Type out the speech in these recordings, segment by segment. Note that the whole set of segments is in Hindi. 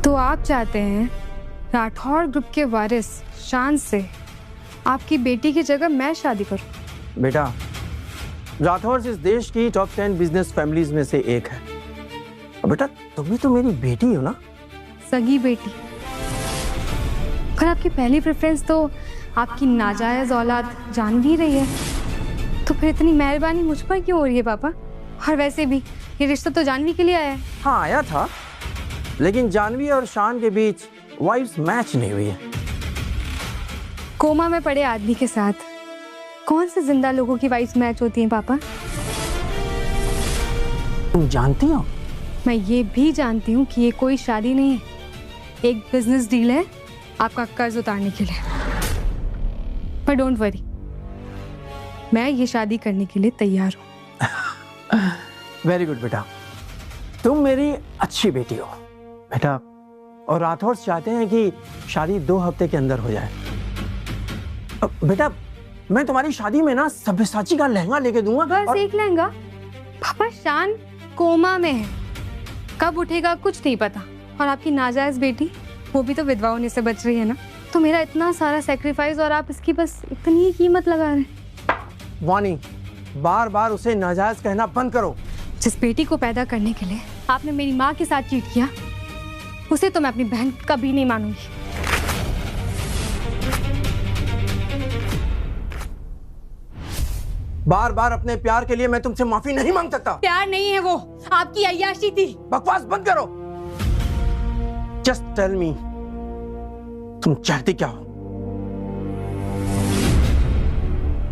तो आप चाहते हैं राठौर ग्रुप के वारिस शान से आपकी बेटी की जगह मैं शादी करूं? बेटा, राठौर इस देश की टॉप 10 बिजनेस फैमिलीज में से एक है। और बेटा, तुम भी तो मेरी बेटी हो ना? सगी बेटी। पर आपकी पहली प्रेफरेंस तो आपकी नाजायज औलाद जानवी रही है, तो फिर इतनी मेहरबानी मुझ पर क्यों हो रही है पापा? और वैसे भी ये रिश्ता तो जानवी के लिए आया है। हाँ आया था, लेकिन जानवी और शान के बीच वाइब्स मैच नहीं हुई है। कोमा में पड़े आदमी के साथ कौन से जिंदा लोगों की वाइब्स मैच होती हैं पापा? तुम जानती हो? मैं ये भी जानती हूँ कि ये कोई शादी नहीं है, एक बिजनेस डील है आपका कर्ज उतारने के लिए। पर डोंट वरी, मैं ये शादी करने के लिए तैयार हूँ। वेरी गुड बेटा, तुम मेरी अच्छी बेटी हो बेटा। और राठौर चाहते हैं कि शादी 2 हफ्ते के अंदर हो जाए। बेटा, मैं तुम्हारी शादी में ना सब्यसाची का लहंगा लेके दूंगा। बस एक लहंगा? पापा शान कोमा में है, कब उठेगा कुछ नहीं पता। और आपकी नाजायज बेटी, वो भी तो विधवा होने से बच रही है ना। तो मेरा इतना सारा सेक्रीफाइस और आप इसकी बस इतनी ही कीमत लगा रहे हैं। वानी, बार बार उसे नाजायज कहना बंद करो। जिस बेटी को पैदा करने के लिए आपने मेरी माँ के साथ चीट किया, उसे तो मैं अपनी बहन कभी नहीं मानूंगी। बार बार अपने प्यार के लिए मैं तुमसे माफी नहीं मांग सकता। प्यार नहीं है वो, आपकी अय्याशी थी। बकवास बंद करो। जस्ट टेल मी, तुम चाहती क्या हो?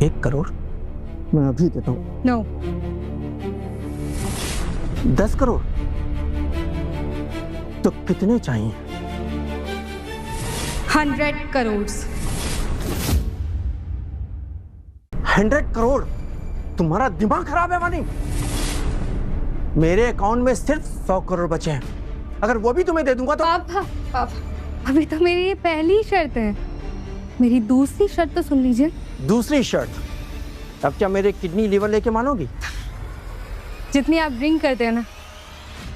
1 करोड़ मैं अभी देता हूं। नो। 10 करोड़ तो कितने चाहिए? 100 करोड़। 100 करोड़? तुम्हारा दिमाग खराब है वानी? मेरे अकाउंट में सिर्फ 100 करोड़ बचे हैं। अगर वो भी तुम्हें दे दूंगा तो। पापा, अभी तो मेरी ये पहली शर्त है, मेरी दूसरी शर्त तो सुन लीजिए। दूसरी शर्त? अब क्या मेरे किडनी लीवर लेके मानोगी? जितनी आप ड्रिंक करते हैं ना,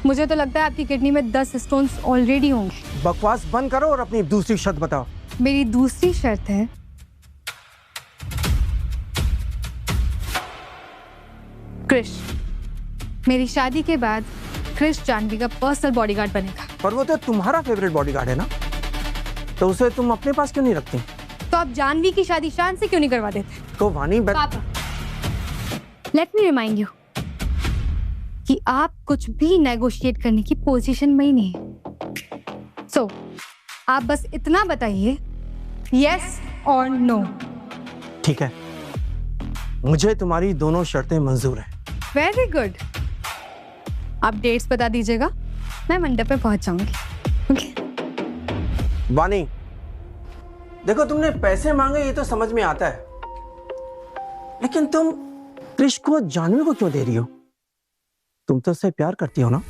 मुझे तो लगता है आपकी किडनी में 10 स्टोन्स ऑलरेडी होंगे। बकवास बंद करो और अपनी दूसरी शर्त बताओ। मेरी दूसरी शर्त है क्रिश, मेरी शादी के बाद क्रिश जानवी का पर्सनल बॉडीगार्ड बनेगा। पर वो तो तुम्हारा फेवरेट बॉडीगार्ड है ना, तो उसे तुम अपने पास क्यों नहीं रखती? तो आप जानवी की शादी शान से क्यों नहीं करवा देते? तो वानी, पापा, लेट मी रिमाइंड यू कि आप कुछ भी नेगोशिएट करने की पोजीशन में ही नहीं है। सो आप बस इतना बताइए, यस और नो। ठीक है, मुझे तुम्हारी दोनों शर्तें मंजूर हैं। Very good. आप डेट्स बता दीजिएगा, मैं मंडप पे पहुंच जाऊंगी। ओके? वानी, देखो तुमने पैसे मांगे ये तो समझ में आता है, लेकिन तुम क्रिश को जानवी को क्यों दे रही हो? तुम तो उससे प्यार करती हो ना?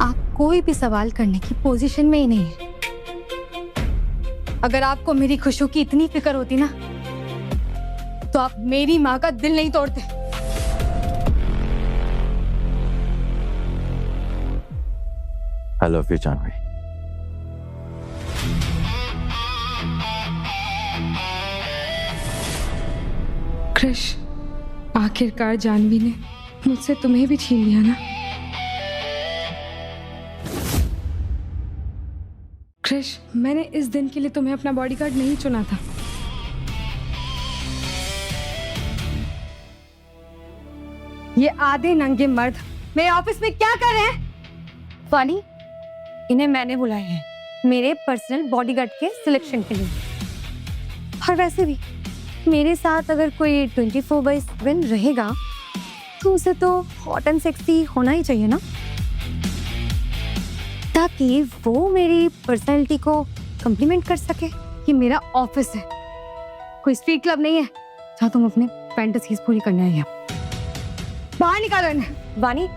आप कोई भी सवाल करने की पोजीशन में ही नहीं है। अगर आपको मेरी खुशियों की इतनी फिक्र होती ना, तो आप मेरी माँ का दिल नहीं तोड़ते। I love you, Janvi. Krrish, आखिरकार जानवी ने मुझसे तुम्हें भी छीन लिया ना। क्रिश, मैंने इस दिन के लिए तुम्हें अपना बॉडीगार्ड नहीं चुना था। ये आधे नंगे मर्द मेरे ऑफिस में क्या कर रहे हैं? वानी, इन्हें मैंने बुलाया है मेरे पर्सनल बॉडीगार्ड के सिलेक्शन के लिए। और वैसे भी मेरे साथ अगर कोई 24/7 रहेगा तो उसे तो हॉट एंड सेक्सी होना ही चाहिए ना, ताकि वो मेरी पर्सनैलिटी को कम्प्लीमेंट कर सके। ये मेरा ऑफिस है, कोई स्ट्रीट क्लब नहीं है जहाँ तुम अपने फैंटेसीज पूरी करने आई हो। बाहर निकालो इन्हें। वानी,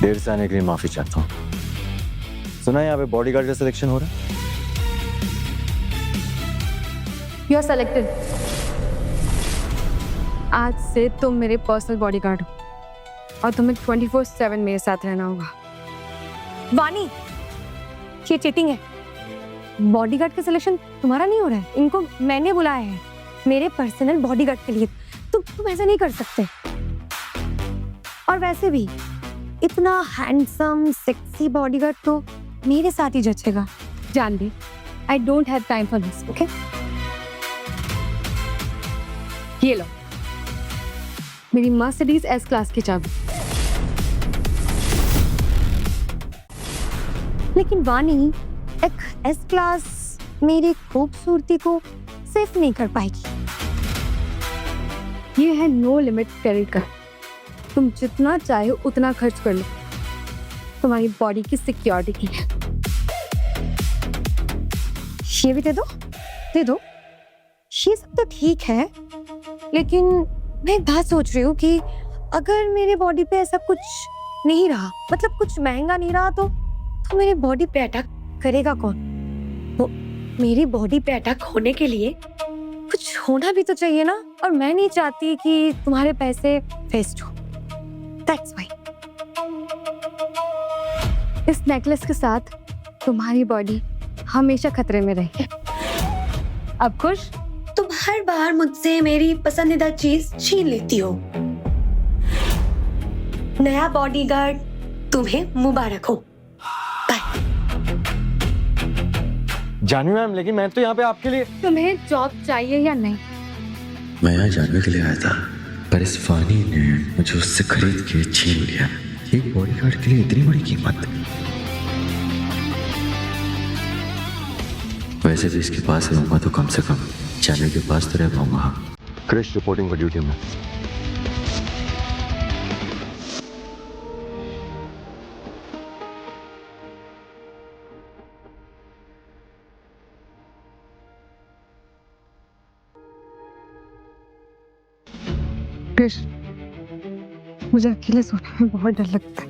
देर से आने के लिए माफी चाहता हूँ। सुना है यहाँ पे बॉडीगार्ड का सिलेक्शन हो रहा है? You are selected. आज से तुम मेरे पर्सनल बॉडीगार्ड हो और तुम्हें 24/7 मेरे साथ रहना होगा। वानी, ये चीटिंग है। बॉडीगार्ड का सिलेक्शन तुम्हारा नहीं हो रहा है, इनको मैंने बुलाया है मेरे पर्सनल बॉडीगार्ड के लिए। तुम ऐसा नहीं कर सकते। और वैसे भी इतना हैंडसम सेक्सी बॉडीगार्ड तो मेरे साथ ही जचेगा। जान दे, I don't have time for this. Okay, ये लो मेरी मर्सिडीज एस क्लास की चाबी। लेकिन वानी, एक एस क्लास मेरी खूबसूरती को सेफ नहीं कर पाएगी। ये है नो लिमिट क्रेडिट कार्ड, तुम जितना चाहे उतना खर्च कर लो तुम्हारी बॉडी की सिक्योरिटी के लिए। ये भी दे दो, दे दो। ये सब तो ठीक है, लेकिन मैं एक बात सोच रही हूँ कि अगर मेरे बॉडी पे ऐसा कुछ नहीं रहा, मतलब कुछ महंगा नहीं रहा, तो मेरे बॉडी पे अटैक करेगा कौन? तो मेरी बॉडी पे अटैक होने के लिए कुछ होना भी तो चाहिए ना, और मैं नहीं चाहती कि तुम्हारे पैसे वेस्ट हो। That's why इस नेकलेस के साथ तुम्हारी बॉडी हमेशा खतरे में रहे। अब खुश? तुम हर बार मुझसे मेरी पसंदीदा चीज छीन लेती हो। नया बॉडीगार्ड तुम्हें मुबारक हो। बाय। जानवी मैम, लेकिन मैं तो यहाँ पे आपके लिए। तुम्हें जॉब चाहिए या नहीं? मैं यहाँ जानवी के लिए आया था, पर इस फानी ने मुझे उससे खरीद के छीन लिया। एक बॉडीगार्ड के लिए इतनी बड़ी कीमत। वैसे भी इसके पास रहूंगा तो कम से कम जानवी के पास तो रह पाऊंगा। क्रिश रिपोर्टिंग फॉर ड्यूटी में। क्रिश, मुझे अकेले सोने में बहुत डर लगता है।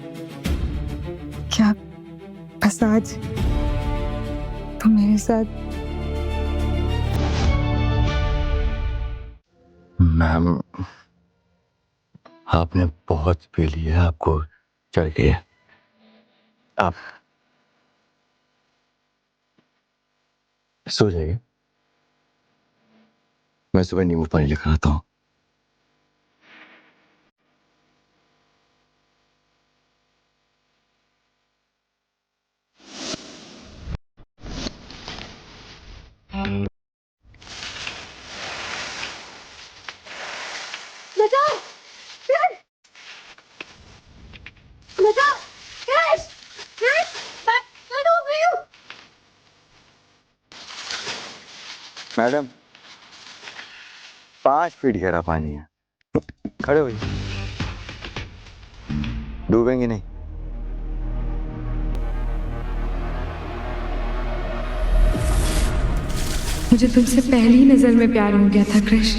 क्या बस आज तुम मेरे साथ? मैम, आपने बहुत पी लिया, आपको चढ़ गई है। आप सो जाइए, मैं सुबह नींबू पानी लेकर आता हूँ। बचाओ! क्रिश! बचाओ! क्रिश! क्रिश! मैं डूब रही हूँ! मैडम, 5 फीट गहरा पानी है, खड़े होइए, डूबेंगे नहीं। मुझे तुमसे पहली नजर में प्यार हो गया था क्रिश,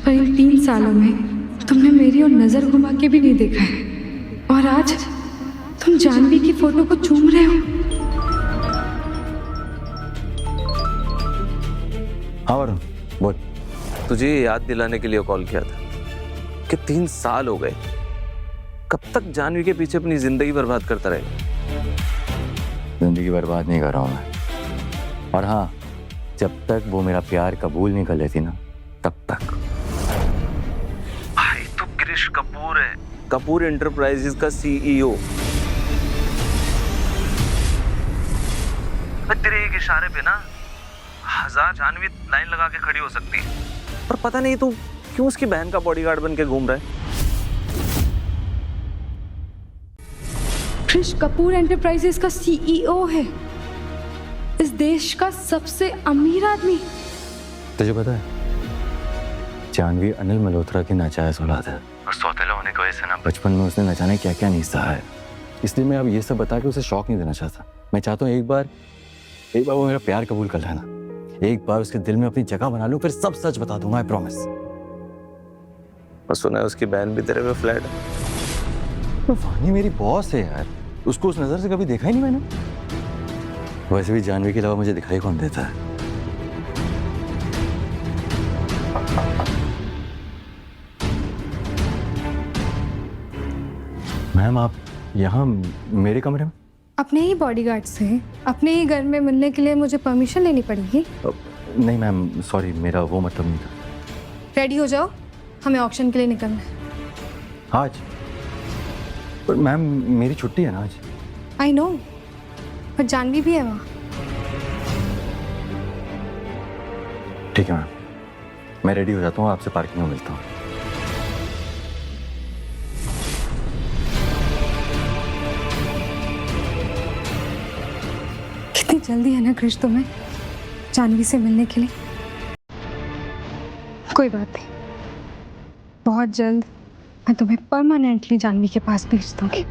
और इन 3 सालों में तुमने मेरी और नजर घुमा के भी नहीं देखा है, और आज तुम जानवी की फोटो को चूम रहे हो। हाँ वरुण, बोल। तुझे ये याद दिलाने के लिए कॉल किया था कि 3 साल हो गए। कब तक जानवी के पीछे अपनी जिंदगी बर्बाद करता रहेगा? जिंदगी बर्बाद नहीं कर रहा हूं मैं, और हाँ, जब तक वो मेरा प्यार कबूल नहीं कर लेती ना, तब तक। भाई तू क्रिश कपूर है, कपूर एंटरप्राइजेस का CEO। तेरे एक इशारे पे ना 1000 जानवी लाइन लगा के खड़ी हो सकती है, पर पता नहीं तू क्यों उसकी बहन का बॉडीगार्ड बन के घूम रहा है। क्रिश कपूर एंटरप्राइजेस का CEO है, इस देश का सबसे अमीर आदमी। तुझे पता है, जानवी अनिल मल्होत्रा की नाजायज औलाद है, और सौतेला होने की वजह से ना बचपन में उसने न जाने क्या क्या नहीं सहा है। इसलिए मैं अब ये सब बता के उसे शौक नहीं देना चाहता। मैं चाहता हूँ एक बार वो मेरा प्यार कबूल कर लेना, एक बार उसके दिल में अपनी जगह बना लूं, फिर सब सच बता दूंगा, आई प्रॉमिस। और सुना है उसकी बहन भी तेरे पे फ्लैट है। तो वानी मेरी बॉस है यार, उसको उस नजर से कभी देखा ही नहीं मैंने। वैसे भी जानवी के अलावा मुझे दिखाई कौन देता है। मैम आप यहाँ मेरे कमरे में? अपने ही बॉडीगार्ड से अपने ही घर में मिलने के लिए मुझे परमिशन लेनी पड़ेगी। नहीं मैम, सॉरी, मेरा वो मतलब नहीं था। रेडी हो जाओ, हमें ऑक्शन के लिए निकलना है। आज? पर मैम मेरी छुट्टी है ना आज। आई नो, पर जानवी भी है वहाँ। ठीक है मैम, मैं रेडी हो जाता हूँ, आपसे पार्किंग में मिलता हूँ। कितनी जल्दी है ना कृष तुम्हें जानवी से मिलने के लिए। कोई बात नहीं, बहुत जल्द मैं तुम्हें परमानेंटली जानवी के पास भेज दूंगी।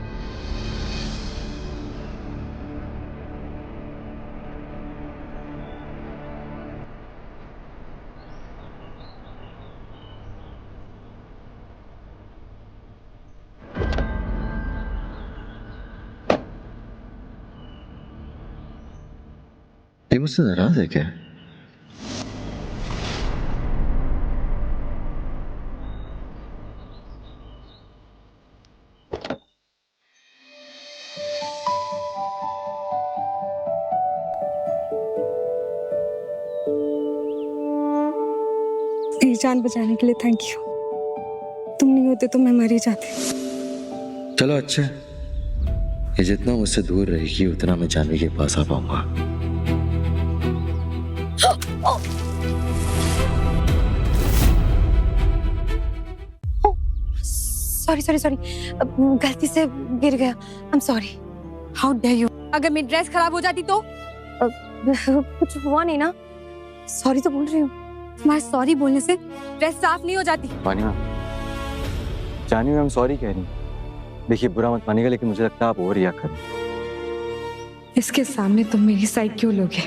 ये मुझसे नाराज है क्या? मेरी जान बचाने के लिए थैंक यू। तुम नहीं होते तो मैं मर ही जाती। चलो अच्छा, ये जितना मुझसे दूर रहेगी उतना मैं जानवी के पास आ पाऊंगा। सॉरी सॉरी सॉरी, गलती से गिर गया। I am sorry. How dare you. अगर मेरी ड्रेस खराब हो जाती तो? कुछ हुआ नहीं ना, सॉरी तो बोल रही हूँ। तुम्हारे सॉरी बोलने से ड्रेस साफ नहीं हो जाती। पानी मैम, जानवी मैम सॉरी कह रही हैं। देखिए बुरा मत मानिएगा, लेकिन मुझे लगता है आप ओवर रिएक्ट कर रही हैं। इसके सामने तुम मेरी साइड क्यों लोगे?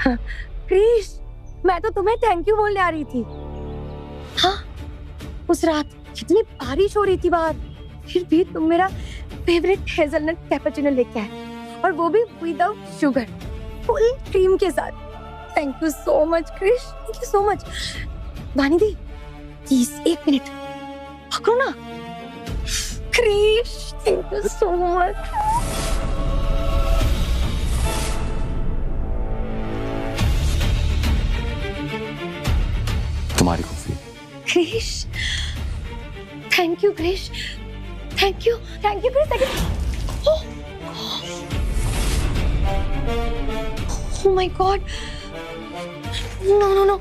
क्रिश, मैं तो तुम्हें थैंक यू बोलने आ रही थी। हाँ, उस रात कितनी बारिश हो रही थी बाहर, फिर भी तुम मेरा फेवरेट हेजलनट कैपेचिनो लेके आए, और वो भी विदाउट शुगर, फुल क्रीम के साथ। Thank you so much Krish, thank you so much. Vani दी प्लीज 1 मिनट पकड़ो ना। Krish, thank you so much. तुम्हारी खुशी। Krish, thank you Krish, thank you Krish, thank you. Oh my god, no no no,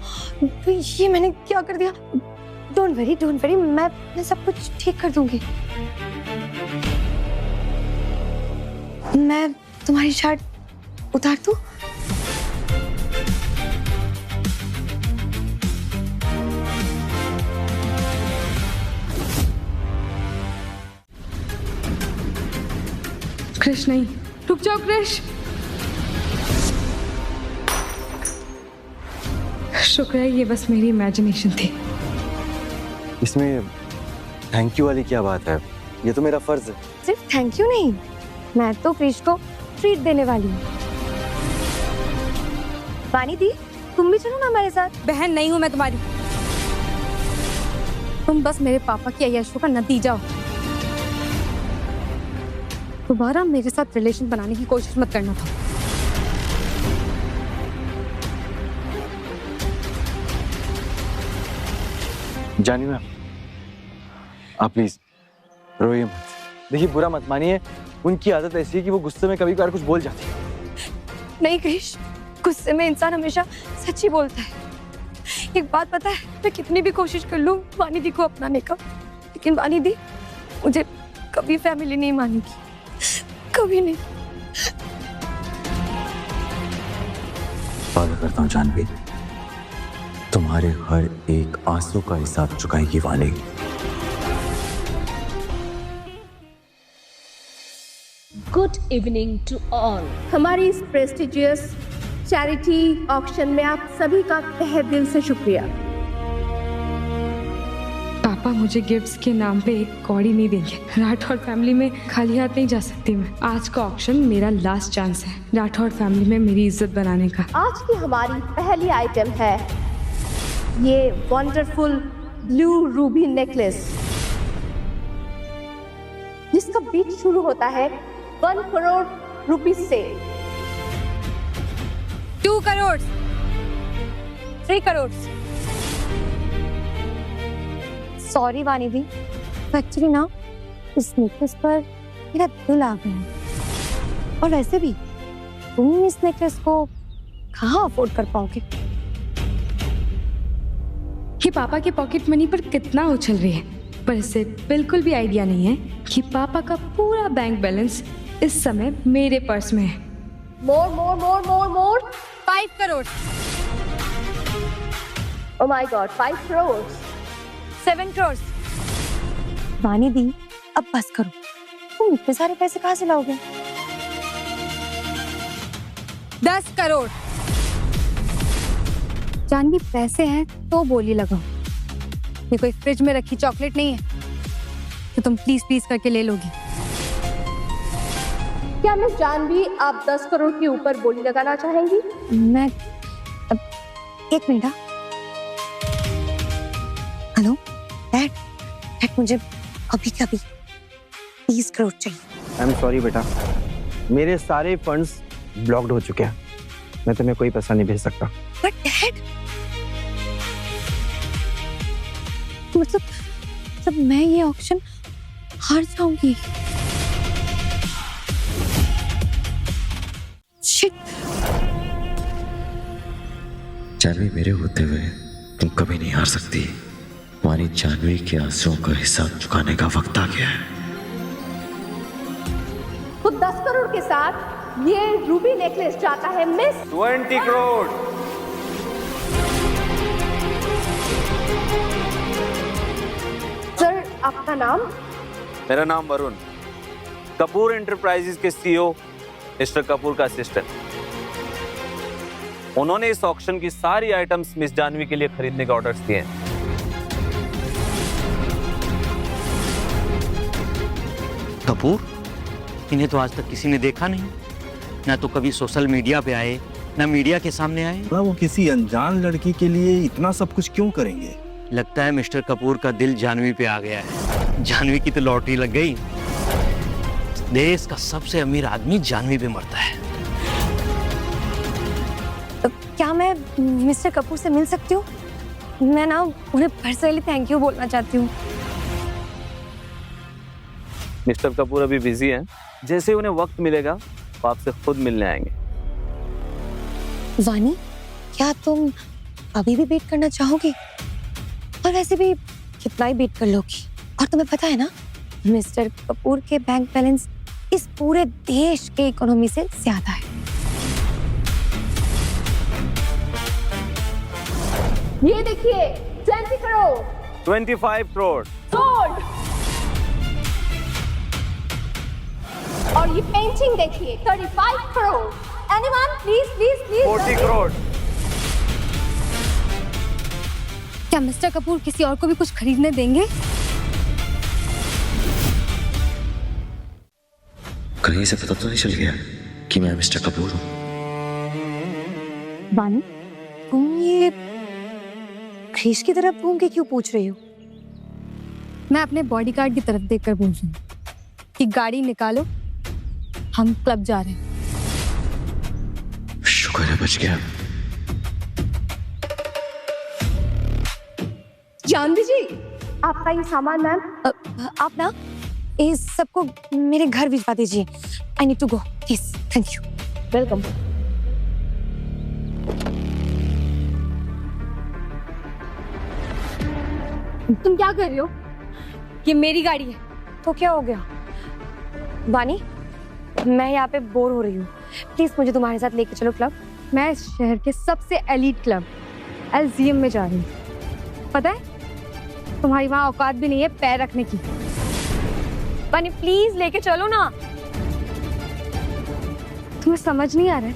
ये मैंने क्या कर दिया? डोंट वरी, मैं सब कुछ ठीक कर दूंगी। मैं तुम्हारी शर्ट उतार दूं? कृष नहीं, रुक जाओ कृष। शुक्र है ये बस मेरी इमेजिनेशन थी। इसमें थैंक यू वाली क्या बात है? ये तो मेरा फर्ज है। सिर्फ थैंक यू नहीं, मैं तो क्रिश को ट्रीट देने वाली हूँ। वानी दी, तुम भी चलो ना हमारे साथ। बहन नहीं हूं मैं तुम्हारी, तुम बस मेरे पापा की अय्याशों का नतीजा हो। दोबारा मेरे साथ रिलेशन बनाने की कोशिश मत करना था। जानवी मैम, आप प्लीज रोइए मत। देखिए बुरा मत मानिए, उनकी आदत ऐसी है कि वो गुस्से में कभी कभार कुछ बोल जाती है। नहीं क्रिश, गुस्से में इंसान हमेशा सच ही बोलता है। एक बात पता है, मैं कितनी भी कोशिश कर लूं वानी दी को अपनाने का, लेकिन वानी दी मुझे कभी फैमिली नहीं मानेगी, कभी नहीं। वादा करता हूँ जानवी, तुम्हारे हर एक आंसू का हिसाब चुकाएगी Vani. Good evening to all. हमारी इस प्रेस्टिजियस चैरिटी ऑक्शन में आप सभी का तहे दिल से शुक्रिया। पापा पापा मुझे गिफ्ट्स के नाम पे एक कौड़ी नहीं देंगे। राठौड़ फैमिली में खाली हाथ नहीं जा सकती मैं। आज का ऑक्शन मेरा लास्ट चांस है राठौड़ फैमिली में मेरी इज्जत बनाने का। आज की हमारी पहली आइटम है ये वंडरफुल ब्लू रूबी नेकलेस, जिसका बीट शुरू होता है 1 करोड़ रुपीस से। 2 करोड़, 3 करोड़। सॉरी वानी दी, एक्चुअली ना इस नेकलेस पर मेरा दिल आ गया, और वैसे भी तुम इस नेकलेस को कहाँ अफोर्ड कर पाओगे? कि पापा के पॉकेट मनी पर कितना उछल रही है, पर इसे बिल्कुल भी आइडिया नहीं है कि पापा का पूरा बैंक बैलेंस इस समय मेरे पर्स में है। मोर मोर मोर मोर मोर 5 crore, oh my God 5 crore, 7 crore. वानी दी अब बस करो, तुम इतने सारे पैसे कहाँ से लाओगे? 10 करोड़। जानवी पैसे हैं तो बोली लगाओ, ये कोई फ्रिज में रखी चॉकलेट नहीं है तो तुम प्लीज प्लीज करके ले लोगी। क्या मिस जानवी आप 10 करोड़ के ऊपर बोली लगाना चाहेंगी? मैं अब 1 मिनट। हेलो डैड, मुझे अभी के अभी 30 करोड़ चाहिए। आई एम सॉरी बेटा, मेरे सारे फंड्स ब्लॉक्ड हो चुके हैं, मैं तुम्हें कोई पैसा नहीं भेज सकता। बट डैड, मतलब मैं ये ऑक्शन हार जाऊंगी। शिट। जानवी मेरे होते हुए तुम कभी नहीं हार सकती। तुम्हारी जानवी के आंसुओं का हिसाब चुकाने का वक्त आ गया है। तो 10 करोड़ के साथ ये रूबी नेकलेस जाता है मिस 20 करोड़। सर आपका नाम? मेरा नाम वरुण, कपूर एंटरप्राइजेज के सीईओ मिस्टर कपूर का असिस्टेंट। उन्होंने इस ऑक्शन की सारी आइटम्स मिस जानवी के लिए खरीदने के ऑर्डर्स दिए हैं। कपूर, इन्हें तो आज तक किसी ने देखा नहीं, ना तो कभी सोशल मीडिया पे आए, ना मीडिया के सामने आए। वो किसी अनजान लड़की के लिए इतना सब कुछ क्यों करेंगे? लगता है मिस्टर कपूर का दिल जानवी पे आ गया है। जानवी की तो लॉटरी लग गई। देश का सबसे अमीर आदमी जानवी पे मरता है। क्या मैं मिस्टर कपूर से मिल सकती हूँ? मैं ना उन्हें पर्सनली थैंक यू बोलना चाहती हूँ। मिस्टर कपूर अभी बिजी हैं, जैसे उन्हें वक्त मिलेगा वो आपसे खुद मिलने आएंगे। वानी, क्या तुम अभी भी वेट करना चाहोगी? और वैसे भी कितना ही वेट कर लोगी, और तुम्हें पता है ना मिस्टर कपूर के बैंक बैलेंस इस पूरे देश के इकोनॉमी से ज्यादा है। ये देखिए 20 करोड़, 25 करोड़। सोल्ड। और ये पेंटिंग देखिए 35 crore. Anyone please please please 40 crore. क्या मिस्टर कपूर किसी और को भी कुछ खरीदने देंगे? कहीं से पता तो नहीं चल गया कि मैं मिस्टर कपूर हूँ? वानी, तुम ये क्रिश की तरफ घूम के क्यों पूछ रही हो? मैं अपने बॉडीगार्ड की तरफ देखकर पूछ रही हूँ कि गाड़ी निकालो, हम क्लब जा रहे हैं। शुक्र है बच गया। जानवी जी, आपका ये सामान मैम। आप ना इस सबको मेरे घर भिजवा दीजिए। I need to go please. Thank you. Welcome. तुम क्या कर रही हो? ये मेरी गाड़ी है। तो क्या हो गया? वानी, मैं यहाँ पे बोर हो रही हूँ, प्लीज मुझे तुम्हारे साथ लेके चलो क्लब। मैं इस शहर के सबसे एलीट क्लब एलजीएम में जा रही हूँ। पता है तुम्हारी वहां औकात भी नहीं है पैर रखने की। वानी प्लीज लेके चलो ना। तुम्हें समझ नहीं आ रहा है,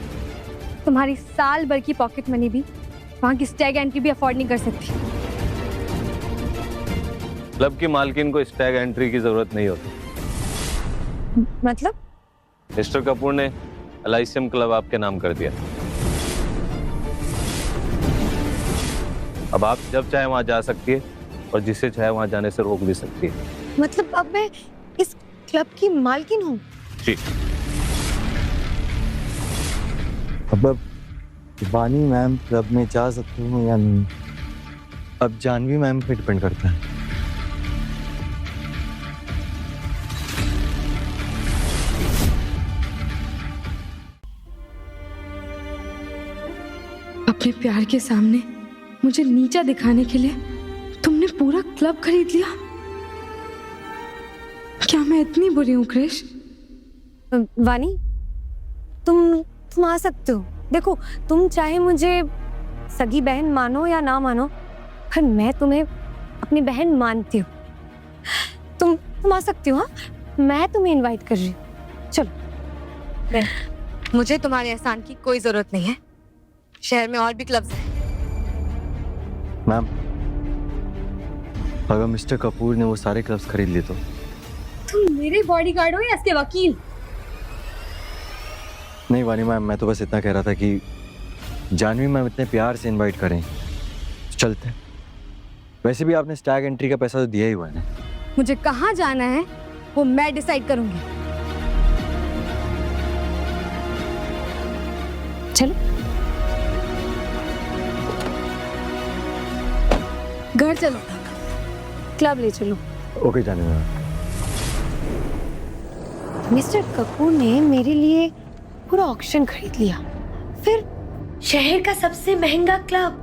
तुम्हारी साल भर की पॉकेट मनी भी वहां की स्टैग एंट्री भी अफोर्ड नहीं कर सकती। क्लब की मालकिन को स्टैग एंट्री की जरूरत नहीं होती। मतलब? मिस्टर कपूर ने एलाइसियम क्लब आपके नाम कर दिया। अब आप जब चाहे वहां जा सकती है और जिसे चाहे वहां जाने से रोक भी सकती है। मतलब अब मैं इस क्लब की मालकिन हूँ? जी। अब वानी मैम क्लब में जा सकती हूँ या नहीं, अब जानवी मैम पे डिपेंड करता है। अपने प्यार के सामने मुझे नीचा दिखाने के लिए तुमने पूरा क्लब खरीद लिया। क्या मैं इतनी बुरी हूँ क्रिश? वानी, तुम आ सकते हो। देखो, तुम चाहे मुझे सगी बहन मानो या ना मानो, पर मैं तुम्हें अपनी बहन मानती हूँ। तुम आ सकती हो। हाँ, मैं तुम्हें इनवाइट कर रही हूँ। चलो। मुझे तुम्हारे एहसान की कोई जरूरत नहीं है। शहर में और भी क्लब्स हैं। मैम, अगर मिस्टर कपूर ने वो सारे क्लब्स खरीद लिए तो? तुम मेरे बॉडीगार्ड हो या इसके वकील? नहीं वानी मैम, मैं तो बस इतना कह रहा था कि जानवी मैम इतने प्यार से इनवाइट करें तो चलते हैं। वैसे भी आपने स्टैग एंट्री का पैसा तो दिया ही हुआ है ना। मुझे कहाँ जाना है वो मैं डिसाइड करूंगी। चलो। घर चलो, क्लब ले चलो। Okay Janvi ma'am. Mister Kapoor ने मेरे लिए पूरा ऑक्शन खरीद लिया, फिर शहर का सबसे महंगा क्लब,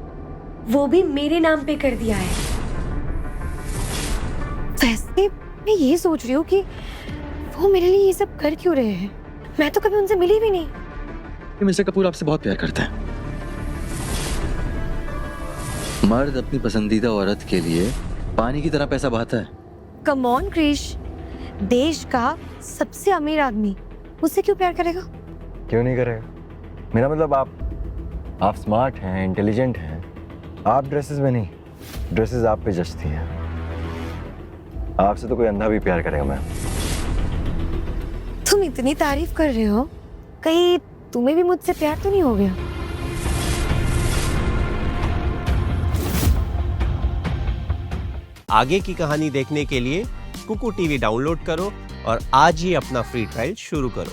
वो भी मेरे नाम पे कर दिया है। वैसे मैं ये सोच रही हूँ कि वो मेरे लिए ये सब कर क्यों रहे हैं। मैं तो कभी उनसे मिली भी नहीं। मिस्टर कपूर आपसे बहुत प्यार करता है। मर्द अपनी पसंदीदा औरत के लिए पानी की तरह पैसा बहाता है। कम ऑन क्रिश, देश का सबसे अमीर आदमी मुझसे क्यों प्यार करेगा? क्यों नहीं करेगा? मेरा मतलब आप स्मार्ट हैं, इंटेलिजेंट हैं। आप ड्रेसेस में नहीं, ड्रेसेस आप पे जचती हैं। आपसे तो कोई अंधा भी प्यार करेगा मैम। तुम इतनी तारीफ कर रहे हो, कहीं तुम्हें भी मुझसे प्यार तो नहीं हो गया? आगे की कहानी देखने के लिए कुकू टीवी डाउनलोड करो और आज ही अपना फ्री ट्रायल शुरू करो।